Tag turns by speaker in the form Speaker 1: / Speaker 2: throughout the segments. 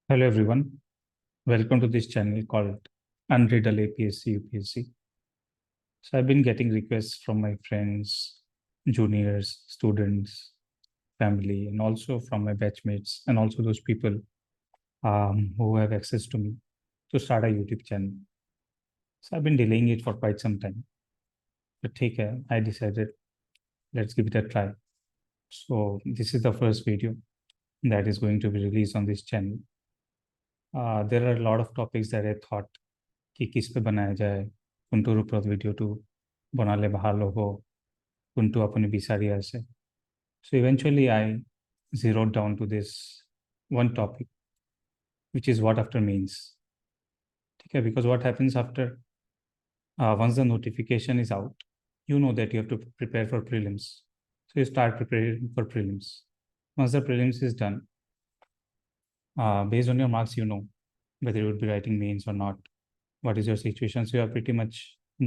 Speaker 1: Hello everyone, welcome to this channel called Unriddle APSC UPSC. So I've been getting requests from my friends, juniors, students, family, and also from my batchmates, and also those people who have access to me to start a YouTube channel. So I've been delaying it for quite some time, but I decided let's give it a try. So this is the first video that is going to be released on this channel. There are a lot of topics that I thought कि किस पे बनाया जाए কোনটোৰ ওপৰত ভিডিওটো বনালে ভাল হ'ব কোনটো আপুনি বিচাৰি আছে so eventually I zeroed down to this one topic which is what after means okay because what happens after once the notification is out you know that you have to prepare for prelims so you start preparing for prelims once the prelims is done based on your marks you know whether you would be writing mains or not what is your situation so you are pretty much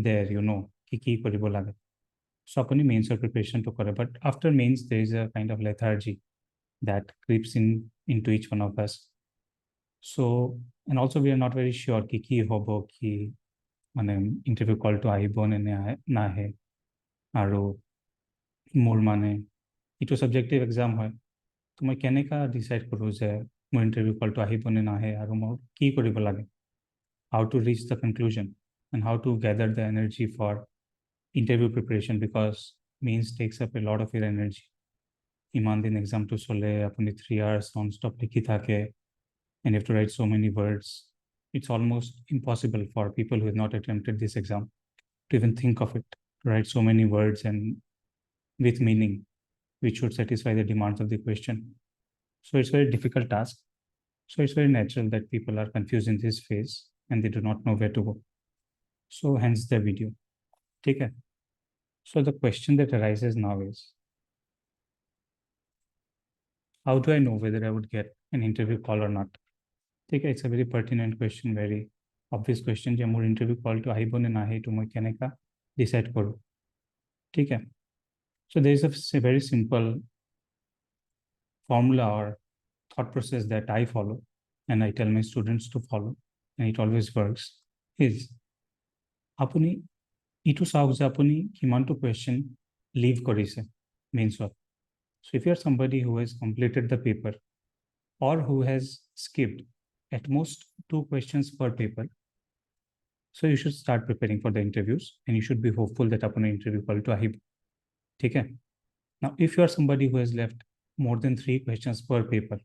Speaker 1: there you know ki koribo lage so apuni mains or preparation to kore but after mains there is a kind of lethargy that creeps into each one of us so and also we are not very sure ki hobo ki mane interview call to aibo ne na he aru mur mane itu subjective exam hoy to moi keneka decide koru je mur interview call to aibo ne na he aru mur ki koribo lage how to reach the conclusion and how to gather the energy for interview preparation because mains takes up a lot of your energy. Iman din exam to sole apni 3 hours non-stop likhi thake and you have to write so many words. It's almost impossible for people who have not attempted this exam to even think of it, to write so many words and with meaning, which should satisfy the demands of the question. So it's a very difficult task. So it's very natural that people are confused in this phase and they do not know where to go. So hence the video. Okay. So the question that arises now is, how do I know whether I would get an interview call or not? Okay, it's a very pertinent question, very obvious question. More interview call to aibo ne nahi to moi keneka decide koru. Okay. So there is a very simple formula or thought process that I follow and I tell my students to follow, and it always works, is apuni itu sauk je apuni kiman to question leave korise means what. So if you are somebody who has completed the paper or who has skipped at most 2 questions per paper, so you should start preparing for the interviews and you should be hopeful that apuni interview call to ahib. Okay. Now, if you are somebody who has left more than 3 questions per paper,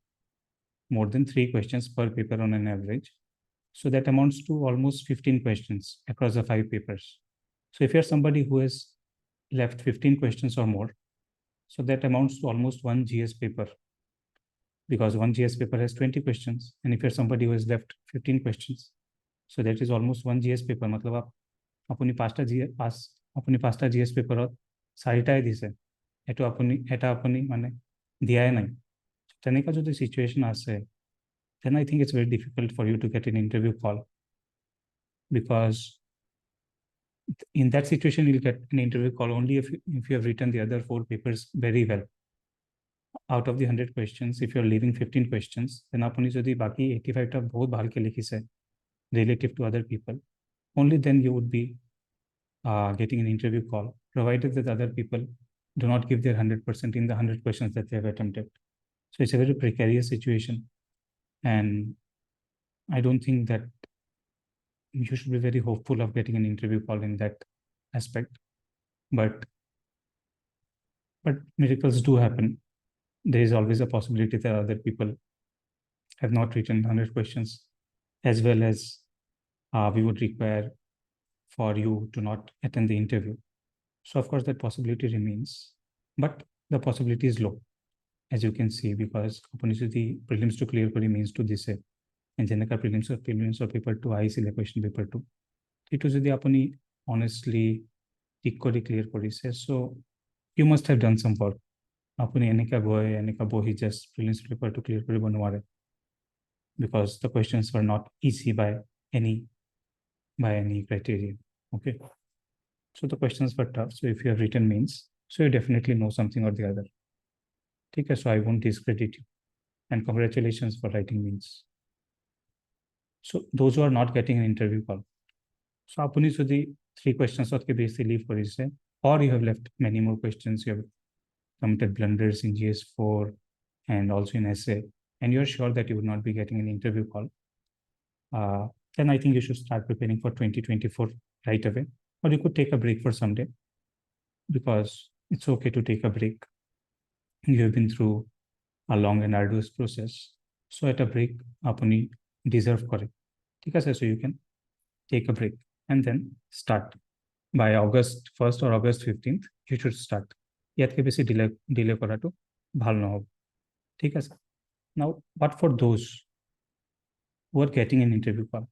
Speaker 1: more than 3 questions per paper on an average, so that amounts to almost 15 questions across the 5 papers. So if you're somebody who has left 15 questions or more, so that amounts to almost 1 GS paper, because 1 GS paper has 20 questions. And if you're somebody who has left 15 questions, so that is almost 1 GS paper. मतलब आप अपनी पाँचटा GS paper चारिटाই দিছে এটো আপনি মানে দিয়াই নাই তেনেকা যদি সিচুয়েশন আছে then I think it's very difficult for you to get an interview call because in that situation you'll get an interview call only if you have written the other 4 papers very well. Out of the 100 questions, if you're leaving 15 questions, then apuni jodi baki 85 ta bahut bhal ke likhise relative to other people, only then you would be getting an interview call, provided that other people do not give their 100% in the 100 questions that they have attempted. So it's a very precarious situation, and I don't think that you should be very hopeful of getting an interview call in that aspect. But miracles do happen. There is always a possibility that other people have not written 100 questions as well as we would require for you to not attend the interview. So of course that possibility remains, but the possibility is low, as you can see, because the prelims to clear kori means to this and jenaka prelims or paper 2 I sile question paper 2 it was the apuni honestly tick kori clear korise, so you must have done some work. Apuni eneka bohi just prelims paper to clear koribo nware because the questions were not easy by any criteria. Okay, so the questions were tough. So if you have written mains, so you definitely know something or the other. Okay, so I won't discredit you, and congratulations for writing mains. So those who are not getting an interview call, so apuni jodi 3 questions otke besi leave korise, or you have left many more questions, you have committed blunders in GS4 and also in essay, and you're sure that you would not be getting an interview call, then I think you should start preparing for 2024 right away. Or you could take a break for some day, because it's okay to take a break. You have been through a long and arduous process. So at a break, apuni deserve kore. ठीक है, so you can take a break and then start. By August 1st or August 15th, you should start. ইয়াতকে বেশি delay কৰাটো ভাল নহব। ঠিক আছে। Now, what for those who are getting an interview call?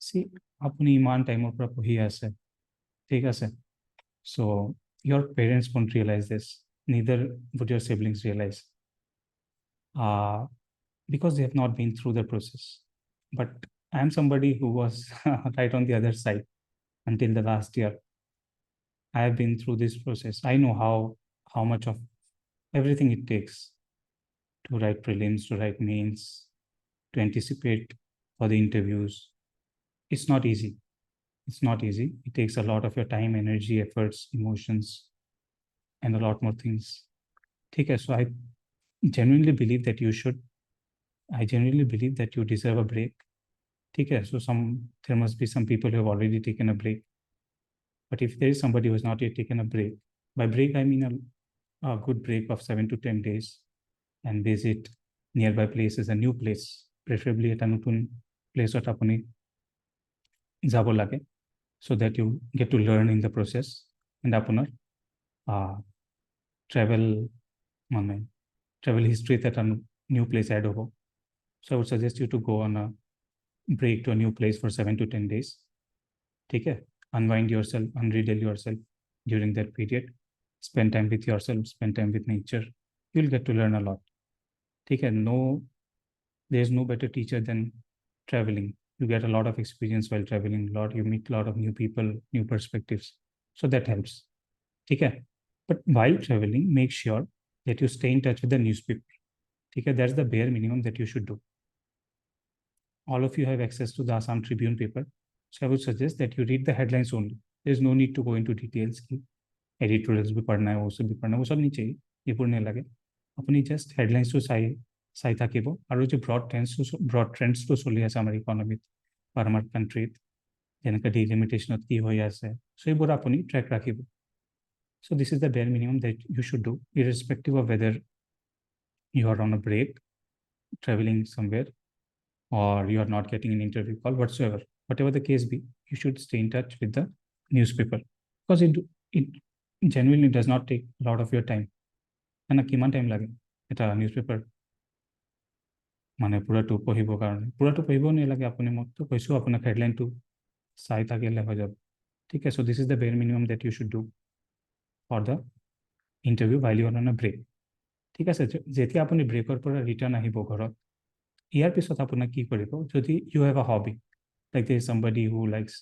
Speaker 1: See, apuni iman time opra pohi ase, ঠিক আছে? So your parents won't realize this, neither would your siblings realize, because they have not been through the process. But I am somebody who was right on the other side until the last year. I have been through this process. I know how much of everything it takes to write prelims, to write mains, to anticipate for the interviews. It's not easy. It's not easy. It takes a lot of your time, energy, efforts, emotions, and a lot more things. Okay, so I genuinely believe that you should. I genuinely believe that you deserve a break. Okay, so there must be some people who have already taken a break. But if there is somebody who has not yet taken a break, by break I mean a good break of 7 to 10 days, and visit nearby places, a new place, preferably at a nutun place at apuni jabo lage, so that you get to learn in the process, and apunar travel history that a new place add hobo. So I would suggest you to go on a break to a new place for 7 to 10 days. Okay, unwind yourself, unriddle yourself during that period. Spend time with yourself, spend time with nature. You'll get to learn a lot. Okay, there's no better teacher than traveling. You get a lot of experience while traveling. You meet a lot of new people, new perspectives. So that helps. Okay, but while traveling, make sure that you stay in touch with the newspaper. Okay, that's the bare minimum that you should do. All of you have access to the Assam Tribune paper, so I would suggest that you read the headlines only. There's no need to go into details. Editorials भी पढ़ना है, वो सब भी पढ़ना है, वो सब नहीं चाहिए, ये पढ़ने लगे अपनी just headlines to চাই থাকিব আৰু যে broad trends to চলি আছে আমাৰ ইকনমিত বা আমাৰ কাণ্ট্ৰিত, যেনেকৈ ডিলিমিটেশ্যনত কি হৈ আছে, so এইবোৰ আপুনি ট্ৰেক ৰাখিব. So this is the bare minimum that you should do, irrespective of whether you are on a break, traveling somewhere, or you are not getting an interview call whatsoever. Whatever the case be, you should stay in touch with the newspaper, because it genuinely does not take a lot of your time. And a kiman time lage eta newspaper মানে পুরাটো পঢ়িবৰ কাৰণে, পুরাটো পঢ়িব নালাগে, আপুনি মোক তো কৈছো আপোনাক হেডলাইন টো চাই থাকিলে হৈ যাব. ঠিক আছে, so this is the bare minimum that you should do for the interview while you are on a break. ঠিক আছে, যেতিয়া আপুনি ব্ৰেকৰ পৰা ৰিটাৰ্ণ আহিব ঘৰত, ইয়াৰ পিছত আপোনাক কি কৰিব, যদি you have a hobby, like there is somebody who likes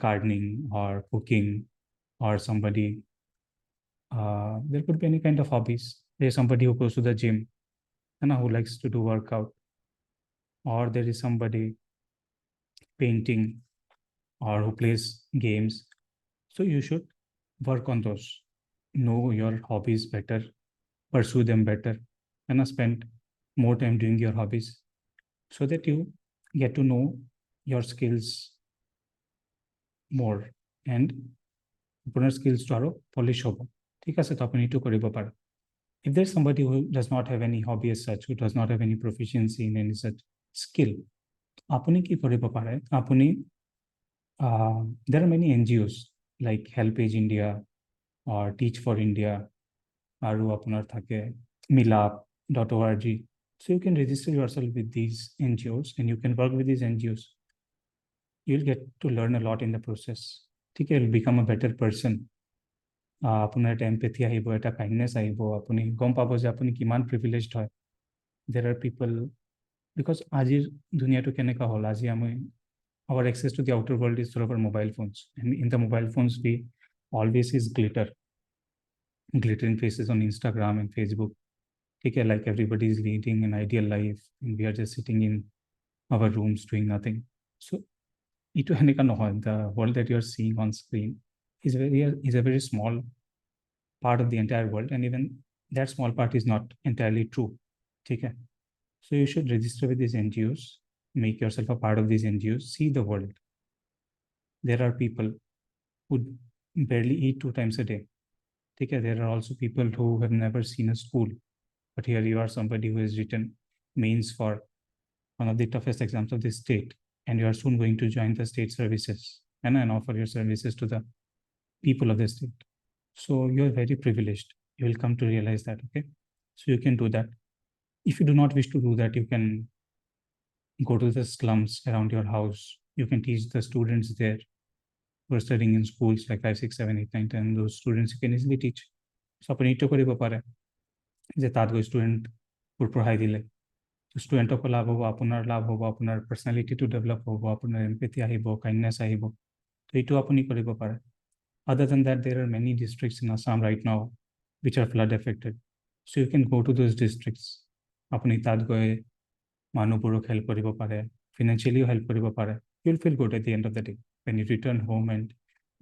Speaker 1: gardening or cooking, or somebody there could be any kind of hobbies. There is somebody who goes to the gym and who likes to do workout, or there is somebody painting or who plays games. So you should work on those, know your hobbies better, pursue them better, and spend more time doing your hobbies, so that you get to know your skills more, and আপোনাৰ skills to aro polish hobo. ঠিক আছে, তো আপুনি এইটো কৰিব পাৰে. If there's somebody who does not have any hobby as such, who does not have any proficiency in any such skill, apuni ki koribo pare, apuni there are many NGOs like Helpage India or Teach for India, aru apunar thake milap.org. So you can register yourself with these NGOs and you can work with these NGOs. You'll get to learn a lot in the process. Okay, you'll become a better person. আপোনাৰ এটা এম্পেথি আহিব, এটা kindness আহিব, আপুনি গম পাব যে আপুনি কিমান প্ৰিভিলেজড হয়. দেৰ আৰ পিপল, বিকজ আজিৰ দুনিয়াটো কেনেকুৱা হ'ল, আজি আমি our access to the outer world is through our mobile phones, and in the mobile phones we always is glittering faces on Instagram and Facebook. Okay, like everybody is leading an ideal life and we are just sitting in our rooms doing nothing. So it the world that you're seeing on screen is a very small part of the entire world, and even that small part is not entirely true. Okay? So you should register with these NGOs, make yourself a part of these NGOs, see the world. There are people who barely eat 2 times a day. Okay? There are also people who have never seen a school, but here you are, somebody who has written mains for one of the toughest exams of the state, and you are soon going to join the state services and offer your services to the people of the state. So you are very privileged. You will come to realize that. Okay, so you can do that. If you do not wish to do that, you can go to the slums around your house. You can teach the students there who are studying in schools like 5, 6, 7, 8, 9, 10. Those students you can easily teach. So আপুনি এইটো কৰিব পাৰে যে তাত গৈ ষ্টুডেণ্টবোৰ পঢ়াই দিলে ষ্টুডেণ্টকো লাভ হ'ব, আপোনাৰ লাভ হ'ব, আপোনাৰ পাৰ্চনেলিটিটো ডেভেলপ হ'ব, আপোনাৰ এম্পেথি আহিব, কাইণ্ডনেছ আহিব। তো এইটো আপুনি কৰিব পাৰে। Other than that, there are many districts in Assam right now which are flood affected. So you can go to those districts. আপুনি তাত গৈ মানুহবোৰক হেল্প কৰিব পাৰে, ফিনান্সিয়েলিও হেল্প কৰিব পাৰে। You will feel good at the end of the day. When you return home and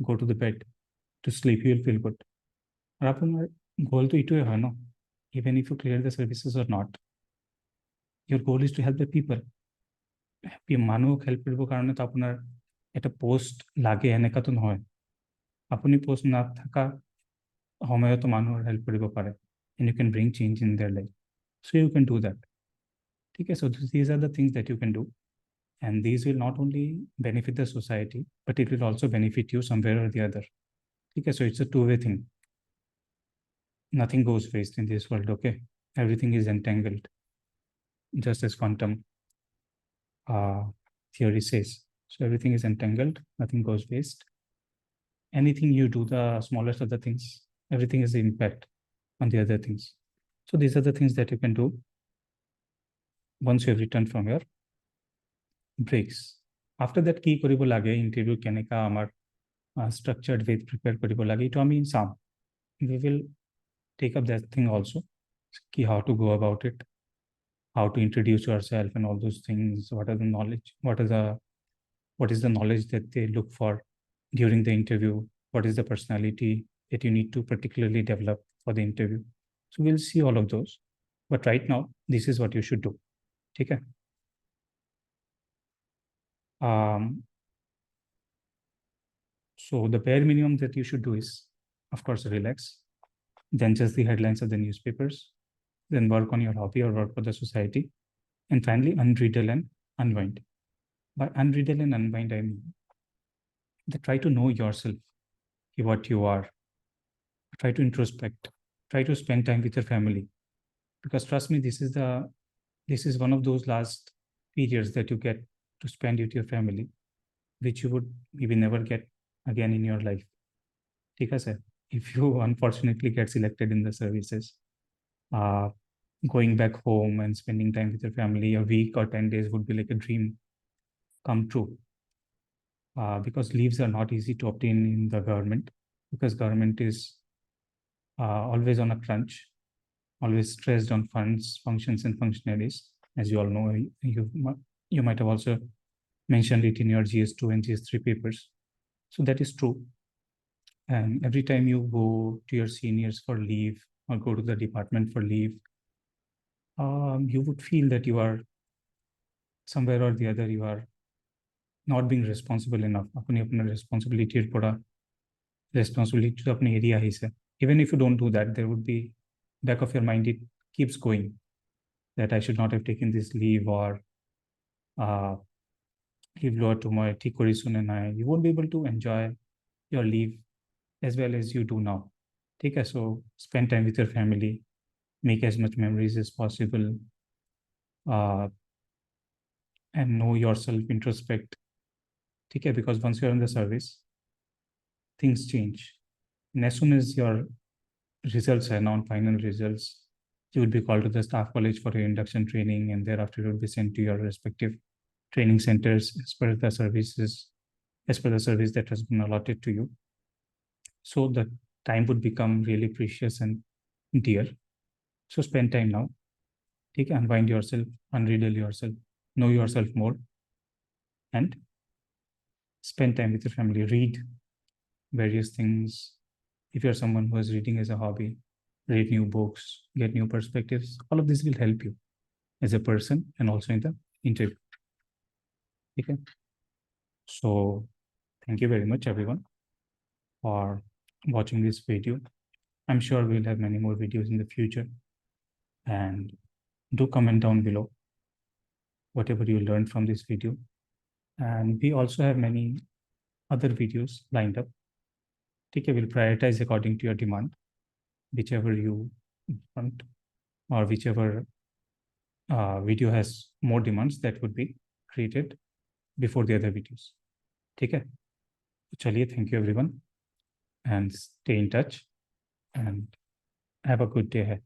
Speaker 1: go to the bed to sleep, you will feel good. আৰু আপোনাৰ গ'লটো এইটোৱে হয় ন, even if you clear the services or not, your goal is to help the people. মানুহক help কৰিবৰ কাৰণেতো আপোনাৰ এটা পোষ্ট লাগে এনেকুৱাতো নহয়। আপুনি পোষ্ট নাথাকা সময়তো মানুহৰ হেল্প কৰিব পাৰে, and you can bring change in their life. So you can do that. Okay, so these are the things that you can do, and these will not only benefit the society, but it will also benefit you somewhere or the other. Okay, so it's a two-way thing. Nothing goes waste in this world. Okay, everything is entangled, just as quantum theory says. So everything is entangled, nothing goes waste. Anything you do, the smallest of the things, everything is the impact on the other things. So these are the things that you can do once you have returned from your breaks. After that, কি কৰিব লাগে, interview কেনেকা আমাৰ structured way prepare কৰিব লাগে, এইটো আমি চাম. We will take up that thing also, how to go about it, how to introduce yourself and all those things, what are the knowledge, what is the knowledge that they look for during the interview, what is the personality that you need to particularly develop for the interview. So we'll see all of those, but right now this is what you should do. Okay. So the bare minimum that you should do is, of course, relax, then just the headlines of the newspapers, then work on your hobby or work for the society, and finally unriddle and unwind. By unriddle and unwind, I mean try to know yourself, what you are, try to introspect, try to spend time with your family, because trust me, this is one of those last periods that you get to spend with your family, which you would maybe never get again in your life. Okay, sir? If you unfortunately get selected in the services, going back home and spending time with your family a week or 10 days would be like a dream come true. Because leaves are not easy to obtain in the government, because government is always on a crunch, always stressed on funds, functions, and functionaries. As you all know, you might have also mentioned it in your GS2 and GS3 papers. So that is true. And every time you go to your seniors for leave or go to the department for leave, you would feel that you are somewhere or the other, you are not being responsible enough. Apni apna responsibility to apni area hi se. Even if you don't do that, there would be back of your mind, it keeps going that I should not have taken this leave, or leave lower to my thik korisu na nai. You won't be able to enjoy your leave as well as you do now. Okay, so spend time with your family, make as much memories as possible, and know yourself, introspect. Okay, because once you're in the service, things change. And as soon as your results are known, final results, you will be called to the staff college for your induction training, and thereafter you will be sent to your respective training centers as per the service that has been allotted to you. So the time would become really precious and dear. So spend time now. Take unwind yourself, unriddle yourself, know yourself more, and spend time with your family. Read various things. If you're someone who is reading as a hobby, read new books, get new perspectives. All of this will help you as a person and also in the interview. Okay. So thank you very much, everyone, for watching this video. I'm sure we'll have many more videos in the future. And do comment down below whatever you learned from this video. And we also have many other videos lined up. Okay, we'll prioritize according to your demand, whichever you want, or whichever video has more demands, that would be created before the other videos. Okay. Chaliye, thank you everyone, and stay in touch and have a good day ahead.